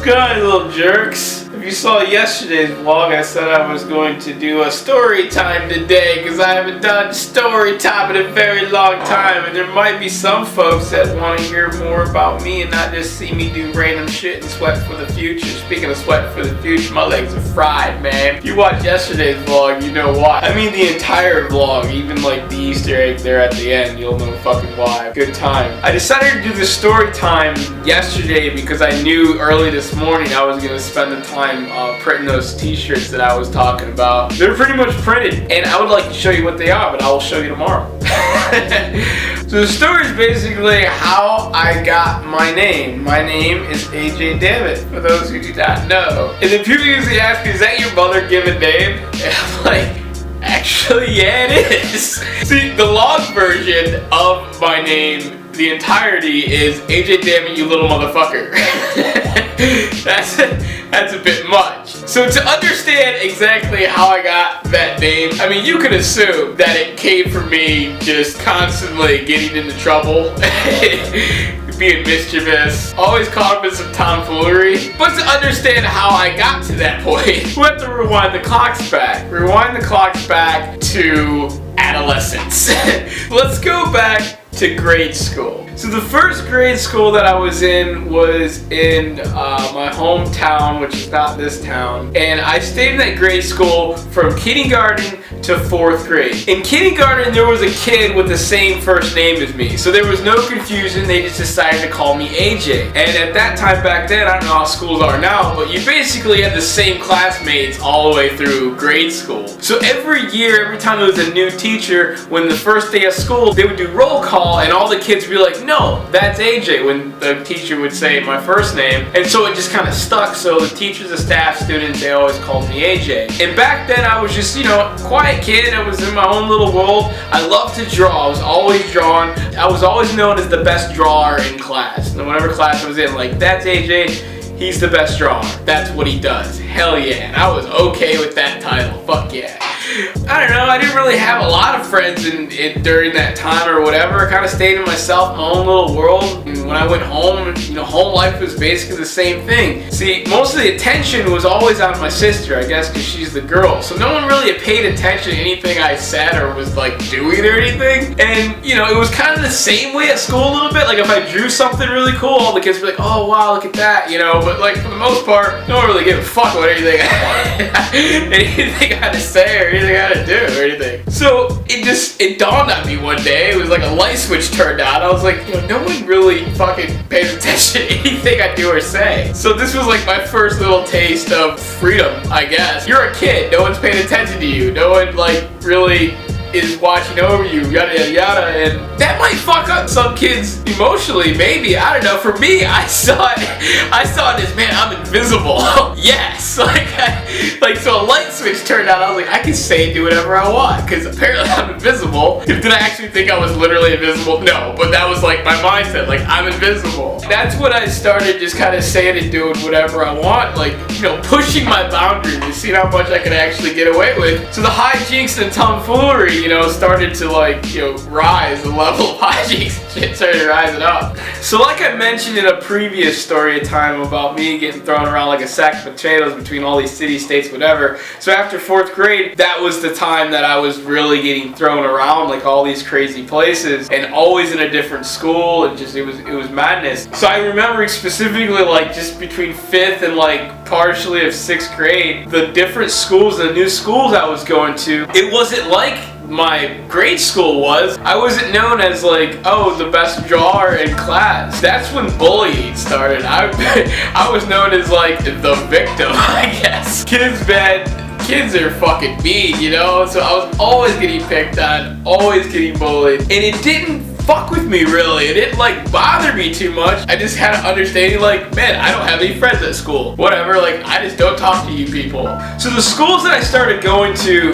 good on you little jerks? If you saw yesterday's vlog, I said I was going to do a story time today because I haven't done story time in a very long time, and there might be some folks that want to hear more about me and not just see me do random shit and sweat for the future. Speaking of sweat for the future, my legs are fried, man. If you watched yesterday's vlog, you know why. I mean the entire vlog, even like the Easter egg there at the end, you'll know fucking why. Good time. I decided to do the story time yesterday because I knew early this morning I was going to spend the time printing those t-shirts that I was talking about. They're pretty much printed, and I would like to show you what they are, but I will show you tomorrow. So the story is basically how I got my name. My name is AJ Damnit, for those who do not know. And then people usually ask me, is that your mother given name? And I'm like, actually, yeah, it is. See, the long version of my name, the entirety, is AJ Damnit, you little motherfucker. That's a bit much. So to understand exactly how I got that name, I mean, you could assume that it came from me just constantly getting into trouble, being mischievous, always caught up in some tomfoolery. But to understand how I got to that point, we have to rewind the clocks back. Rewind the clocks back to adolescence. Let's go back to grade school. So the first grade school that I was in my hometown, which is not this town, and I stayed in that grade school from kindergarten to 4th grade. In kindergarten, there was a kid with the same first name as me, so there was no confusion. They just decided to call me AJ. And at that time back then, I don't know how schools are now, but you basically had the same classmates all the way through grade school. So every year, every time there was a new teacher, when the first day of school, they would do roll call, and all the kids would be like, no, that's AJ, when the teacher would say my first name. And so it just kind of stuck, so the teachers, the staff, students, they always called me AJ. And back then I was just, quiet kid. I was in my own little world. I loved to draw. I was always drawing. I was always known as the best drawer in class. And whatever class I was in, like, that's AJ, he's the best drawer. That's what he does. Hell yeah. And I was okay with that title. Fuck yeah. I don't know, I didn't really have a lot of friends during that time or whatever. I kind of stayed to myself, my own little world. And when I went home, home life was basically the same thing. See, most of the attention was always on my sister, I guess, because she's the girl. So no one really paid attention to anything I said or was like doing or anything. And, it was kind of the same way at school a little bit. Like if I drew something really cool, all the kids would be like, oh wow, look at that, But like for the most part, no one really gave a fuck about anything I had to say or anything I had to do or anything. So it dawned on me one day. It was like a light switch turned on. I was like, no one really fucking pays attention to anything I do or say. So this was like my first little taste of freedom, I guess. You're a kid. No one's paying attention to you. No one really is watching over you, yada yada yada, and that might fuck up some kids emotionally, maybe, I don't know. For me, I saw it as, man, I'm invisible. Yes, so a light switch turned on. I was like, I can say and do whatever I want, because apparently I'm invisible. Did I actually think I was literally invisible? No, but that was like my mindset, like I'm invisible. That's when I started just kind of saying and doing whatever I want, like, pushing my boundaries and seeing how much I could actually get away with. So the hijinks and tomfoolery, started to rise. The level of hijinks and shit started rising up. So like I mentioned in a previous story time about me getting thrown around like a sack of potatoes between all these cities, states, whatever. So after 4th grade, that was the time that I was really getting thrown around like all these crazy places and always in a different school, and just it was madness. So I remember specifically like just between 5th and like partially of 6th grade, the different schools, the new schools I was going to, it wasn't like my grade school was. I wasn't known as like, oh, the best drawer in class. That's when bullying started. I was known as like the victim, I guess. Kids are fucking mean, So I was always getting picked on, always getting bullied, and it didn't fuck with me really. It didn't like bother me too much. I just had an understanding like, man, I don't have any friends at school. Whatever, like I just don't talk to you people. So the schools that I started going to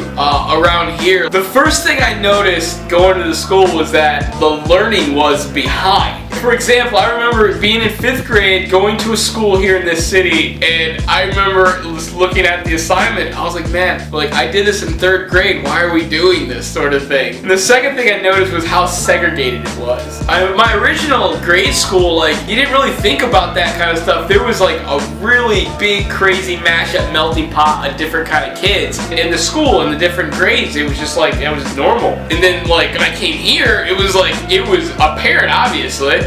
around here, the first thing I noticed going to the school was that the learning was behind. For example, I remember being in 5th grade, going to a school here in this city, and I remember looking at the assignment. I was like, man, like I did this in 3rd grade. Why are we doing this sort of thing? And the second thing I noticed was how segregated segregated it was. My original grade school, like, you didn't really think about that kind of stuff. There was like a really big, crazy mashup melting pot of different kind of kids in the school, in the different grades. It was just like, it was normal. And then like, when I came here, it was like, it was apparent, obviously,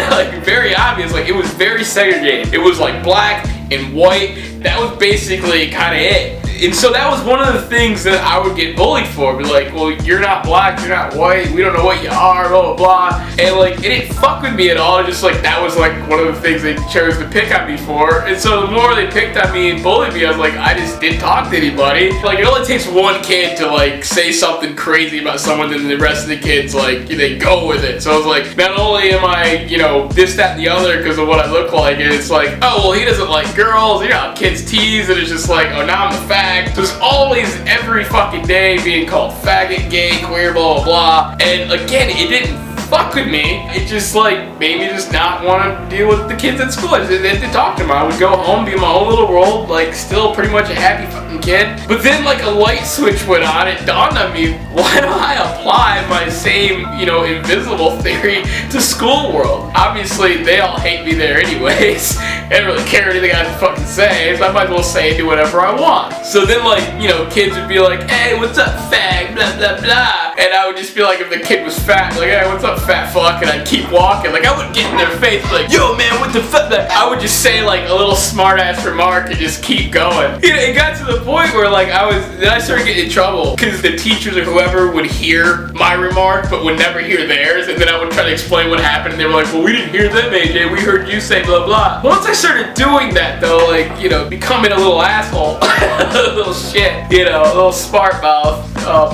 like very obvious, like it was very segregated. It was like black and white. That was basically kind of it. And so that was one of the things that I would get bullied for. Be like, well, you're not black, you're not white, we don't know what you are, blah, blah, blah. And like, it didn't fuck with me at all. Just like, that was like one of the things they chose to pick on me for. And so the more they picked on me and bullied me, I was like, I just didn't talk to anybody. Like, it only takes one kid to like say something crazy about someone, and the rest of the kids, like, they go with it. So I was like, not only am I, you know, this, that, and the other because of what I look like, and it's like, oh, well, he doesn't like girls, you know, kids tease, and it's just like, oh, now I'm a fag. There's always, every fucking day, being called faggot, gay, queer, blah, blah, blah. And again, it didn't fuck with me. It just like made me just not want to deal with the kids at school. I just didn't have to talk to them. I would go home, be in my own little world, like still pretty much a happy fucking kid. But then like a light switch went on. It dawned on me, why don't I apply my same, you know, invisible theory to school world? Obviously, they all hate me there anyways. I don't really care anything I have to fucking say, so I might as well say and do whatever I want. So then like, you know, kids would be like, hey, what's up, fag, blah, blah, blah. And I would just be like, if the kid was fat, like, hey, what's up, fat fuck? And I'd keep walking. Like, I wouldn't get in their face like, yo, man, what the fuck? I would just say like a little smart ass remark and just keep going. You know, it got to the point where like then I started getting in trouble because the teachers or whoever would hear my remark but would never hear theirs, and then I would try to explain what happened, and they were like, well, we didn't hear them, AJ, we heard you say blah blah. Once I started doing that though, like, you know, becoming a little asshole, a little shit, you know, a little smart mouth,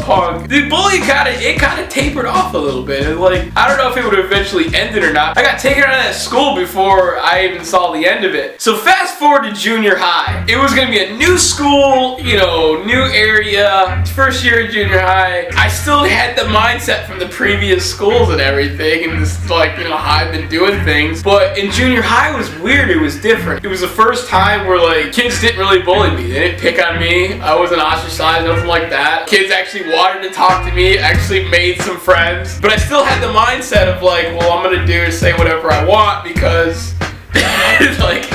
punk, the bullying kind of tapered off a little bit. And like, I don't know if it would have eventually ended or not. I got taken out of that school before I even saw the end of it. So fast forward to junior high. It was gonna be a new school, you know, new area, first year of junior high. I still had the mindset from the previous schools and everything, and this, like, you know, how I've been doing things. But in junior high, it was weird, it was different. It was the first time where like, kids didn't really bully me. They didn't pick on me. I wasn't ostracized, nothing like that. Kids actually wanted to talk to me, actually made some friends. But I still had the mindset of like, well, I'm gonna do is say whatever I want because like,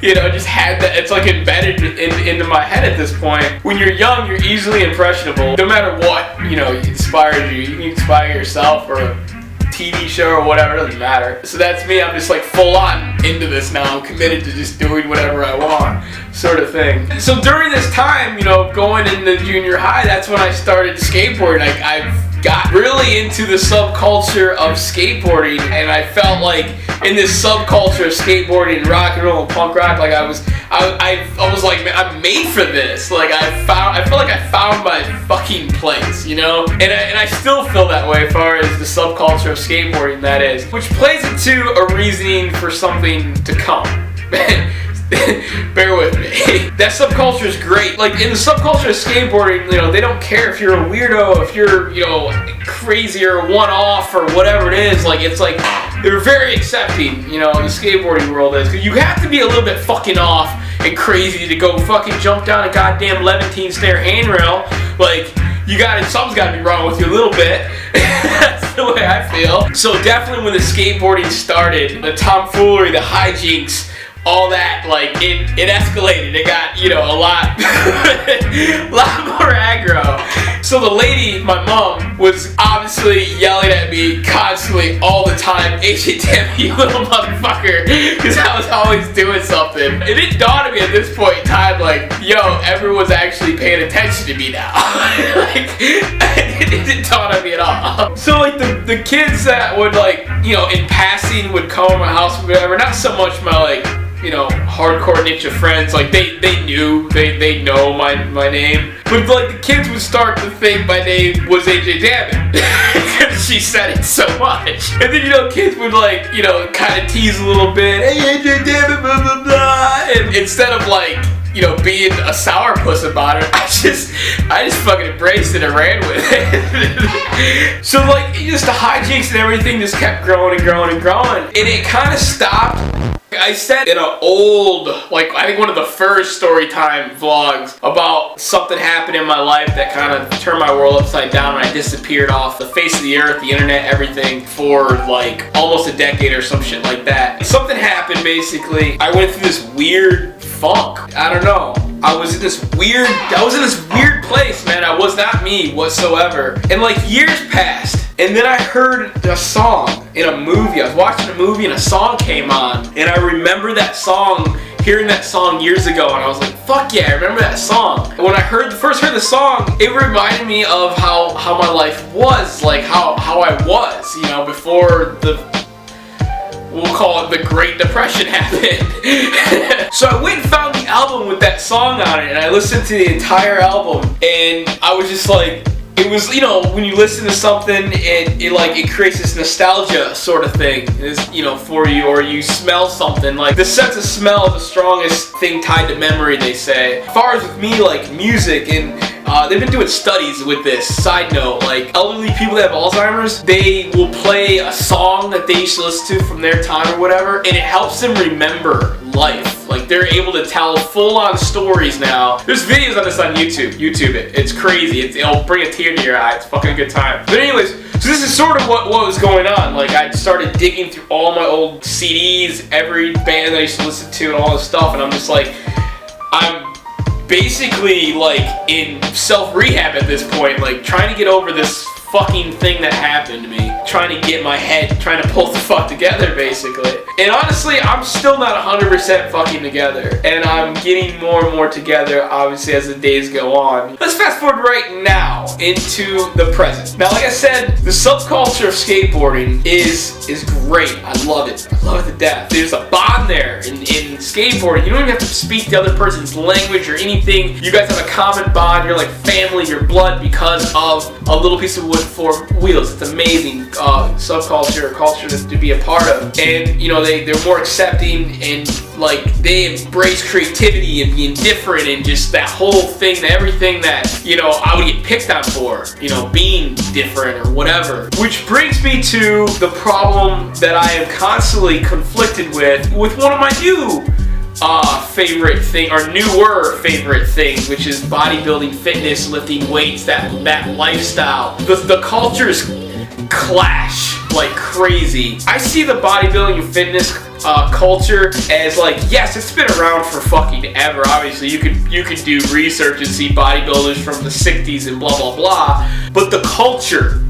you know, just had that, it's like embedded into my head at this point. When you're young, you're easily impressionable. No matter what, you know, inspires you. You can inspire yourself or a TV show or whatever, it doesn't matter. So that's me, I'm just like full on into this now. I'm committed to just doing whatever I want, sort of thing. So during this time, you know, going into junior high, that's when I started skateboarding. I've got really into the subculture of skateboarding, and I felt like in this subculture of skateboarding, rock and roll, and punk rock, like I was like, man, I'm made for this. Like I feel like I found my fucking place, you know? And I still feel that way as far as the subculture of skateboarding, that is. Which plays into a reasoning for something to come. Bear with me. That subculture is great. Like in the subculture of skateboarding, you know, they don't care if you're a weirdo, if you're, you know, crazy or one-off or whatever it is. Like, it's like, they're very accepting, you know, the skateboarding world is. Because you have to be a little bit fucking off and crazy to go fucking jump down a goddamn Levantine stair handrail. Like, something's gotta be wrong with you a little bit. That's the way I feel. So definitely when the skateboarding started, the tomfoolery, the hijinks, all that, like, it escalated. It got, you know, a lot more aggro. So the lady, my mom, was obviously yelling at me constantly all the time, AJ, damn you little motherfucker, because I was always doing something. It didn't dawn on me at this point in time, like, yo, everyone's actually paying attention to me now. Like, it didn't dawn on me at all. So like the kids that would, like, you know, in passing would come to my house or whatever, not so much my, like, you know, hardcore ninja friends, like they know my name. But like the kids would start to think my name was AJ Damnit because she said it so much. And then, you know, kids would, like, you know, kind of tease a little bit, hey AJ Damnit, blah blah blah. And instead of like you know, being a sourpuss about it, I just fucking embraced it and ran with it. So like, just the hijinks and everything just kept growing and growing and growing, and it kind of stopped. I said in an old, like I think one of the first story time vlogs about something happened in my life that kind of turned my world upside down, and I disappeared off the face of the earth, the internet, everything for like almost a decade or some shit like that. Something happened basically. I went through this weird funk. I don't know. I was in this weird place, man. I was not me whatsoever. And like years passed. And then I heard a song in a movie. I was watching a movie and a song came on. And I remember that song, hearing that song years ago. And I was like, fuck yeah, I remember that song. And when I first heard the song, it reminded me of how my life was. Like how I was, you know, before we'll call it the Great Depression happened. So I went and found the album with that song on it. And I listened to the entire album. And I was just like, it was, you know, when you listen to something, it creates this nostalgia sort of thing, you know, for you, or you smell something. Like the sense of smell is the strongest thing tied to memory, they say. As far as with me, like music, and they've been doing studies with this. Side note, like elderly people that have Alzheimer's, they will play a song that they used to listen to from their time or whatever, and it helps them remember life. Like they're able to tell full-on stories now. There's videos on this on YouTube. YouTube it. It's crazy. It'll bring a tear to your eye. It's fucking a good time. But anyways, so this is sort of what was going on. Like I started digging through all my old CDs, every band that I used to listen to, and all this stuff, and I'm just like, I'm basically like in self-rehab at this point, like trying to get over this fucking thing that happened to me, trying to get my head, trying to pull the fuck together basically. And honestly, I'm still not 100% fucking together, and I'm getting more and more together obviously as the days go on. Let's fast forward right now into the present. Now like I said, the subculture of skateboarding is great. I love it. I love it to death. There's a bond there in skateboarding. You don't even have to speak the other person's language or anything. You guys have a common bond. You're like family, you're blood because of a little piece of wood for wheels. It's amazing subculture, culture to be a part of. And you know, they're more accepting, and like they embrace creativity and being different, and just that whole thing, everything that, you know, I would get picked on for, you know, being different or whatever. Which brings me to the problem that I am constantly conflicted with one of my new favorite thing, or newer favorite things, which is bodybuilding, fitness, lifting weights, that lifestyle. The cultures clash like crazy. I see the bodybuilding and fitness culture as like, yes, it's been around for fucking ever. Obviously, you could do research and see bodybuilders from the 60s and blah blah blah. But the culture,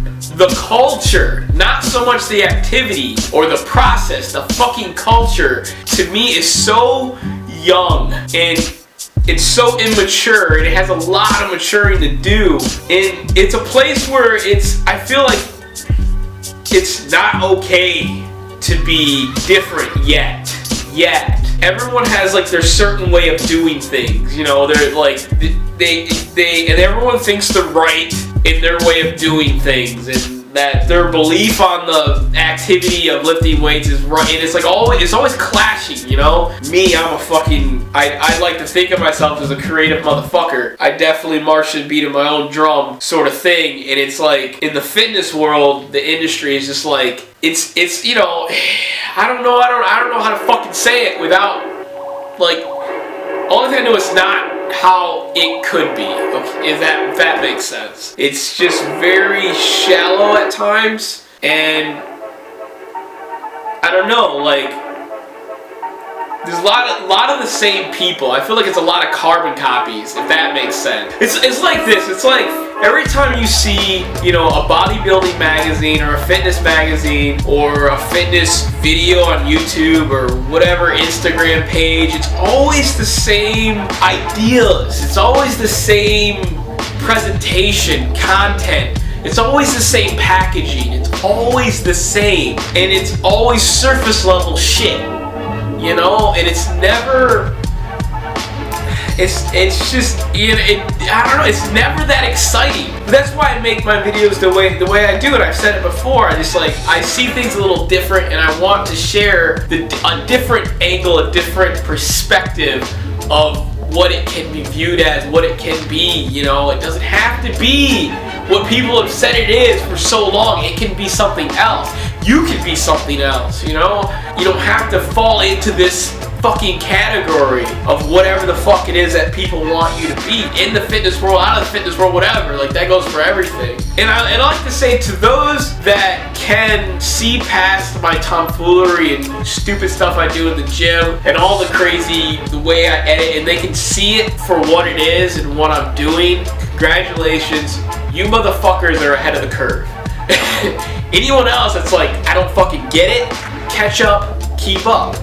not so much the activity or the process, the fucking culture, to me is so young, and it's so immature, and it has a lot of maturing to do. And it's a place where I feel like it's not okay to be different yet. Everyone has like their certain way of doing things, you know, they're like, and everyone thinks they're right in their way of doing things, and that their belief on the activity of lifting weights is right, and it's always clashing, you know? Me, I like to think of myself as a creative motherfucker. I definitely march and beat of my own drum sort of thing, and it's like, in the fitness world, the industry is just like, it's you know, I don't know how to fucking say it without, like, only thing I know is not how it could be, okay, if that makes sense. It's just very shallow at times, and I don't know, like, there's a lot of the same people. I feel like it's a lot of carbon copies, if that makes sense. It's like this. It's like every time you see, you know, a bodybuilding magazine or a fitness magazine or a fitness video on YouTube or whatever Instagram page, it's always the same ideas. It's always the same presentation, content. It's always the same packaging. It's always the same, and it's always surface level shit. You know, and it's never, it's just, you know, I don't know, it's never that exciting. But that's why I make my videos the way I do it. I've said it before. I see things a little different, and I want to share a different angle, a different perspective of what it can be viewed as, what it can be, you know? It doesn't have to be what people have said it is for so long. It can be something else. You can be something else, you know? You don't have to fall into this fucking category of whatever the fuck it is that people want you to be in the fitness world, out of the fitness world, whatever. Like, that goes for everything. And I like to say to those that can see past my tomfoolery and stupid stuff I do in the gym and all the crazy, the way I edit, and they can see it for what it is and what I'm doing, congratulations. You motherfuckers are ahead of the curve. Anyone else that's like, I don't fucking get it, catch up, keep up.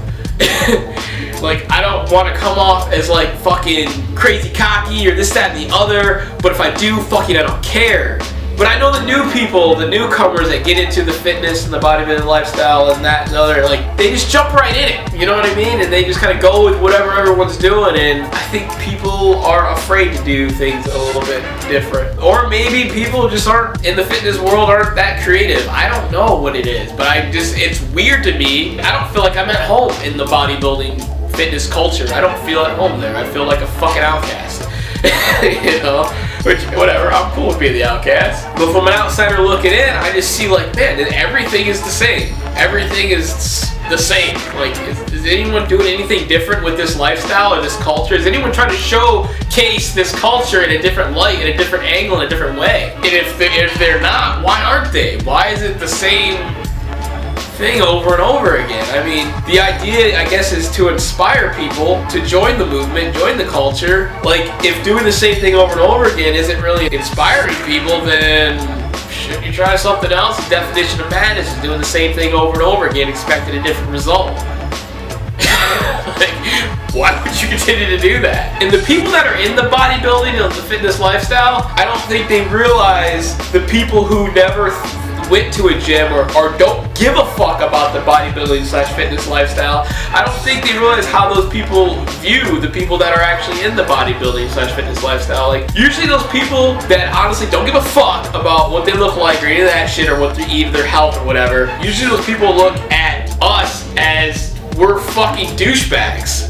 Like, I don't want to come off as like fucking crazy cocky or this, that, and the other, but if I do, fucking I don't care. But I know the new people, the newcomers that get into the fitness and the bodybuilding lifestyle and that and the other, like, they just jump right in it, you know what I mean? And they just kind of go with whatever everyone's doing, and I think people are afraid to do things a little bit different. Or maybe people just aren't, in the fitness world, aren't that creative. I don't know what it is, but it's weird to me. I don't feel like I'm at home in the bodybuilding fitness culture. I don't feel at home there. I feel like a fucking outcast. You know? Which, whatever, I'm cool with being the outcast. But from an outsider looking in, I just see like, man, everything is the same. Everything is the same. Like, is anyone doing anything different with this lifestyle or this culture? Is anyone trying to showcase this culture in a different light, in a different angle, in a different way? And if they're not, why aren't they? Why is it the same thing over and over again? I mean, the idea, I guess, is to inspire people to join the movement, join the culture. Like, if doing the same thing over and over again isn't really inspiring people, then shouldn't you try something else? The definition of madness is doing the same thing over and over again, expecting a different result. Like, why would you continue to do that? And the people that are in the bodybuilding and the fitness lifestyle, I don't think they realize the people who never went to a gym or don't give a fuck about the bodybuilding/fitness lifestyle. I don't think they realize how those people view the people that are actually in the bodybuilding/fitness lifestyle. Like, usually those people that honestly don't give a fuck about what they look like or any of that shit or what they eat or their health or whatever, usually those people look at us as we're fucking douchebags.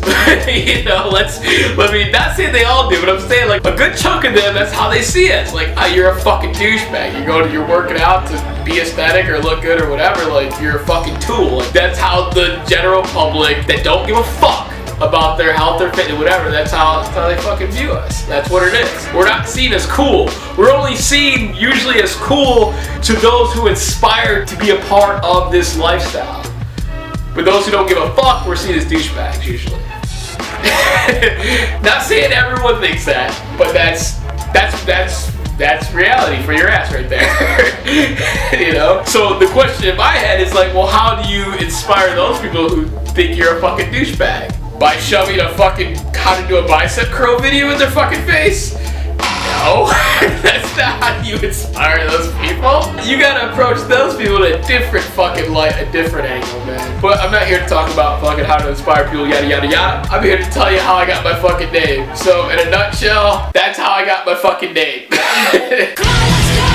You know, let me not say they all do, but I'm saying like a good chunk of them, that's how they see us. Like, oh, you're a fucking douchebag. You're working out to be aesthetic or look good or whatever. Like, you're a fucking tool. Like, that's how the general public that don't give a fuck about their health or fitness, whatever, that's how they fucking view us. That's what it is. We're not seen as cool. We're only seen usually as cool to those who aspire to be a part of this lifestyle. But those who don't give a fuck, we're seen as douchebags usually. Not saying everyone thinks that, but that's reality for your ass right there. You know? So the question in my head is like, well, how do you inspire those people who think you're a fucking douchebag? By shoving a fucking how to do a bicep curl video in their fucking face? No, that's not how you inspire those people. You gotta approach those people in a different fucking light, a different angle, man. But I'm not here to talk about fucking how to inspire people, yada yada yada. I'm here to tell you how I got my fucking name. So in a nutshell, that's how I got my fucking name. Come on, let's go.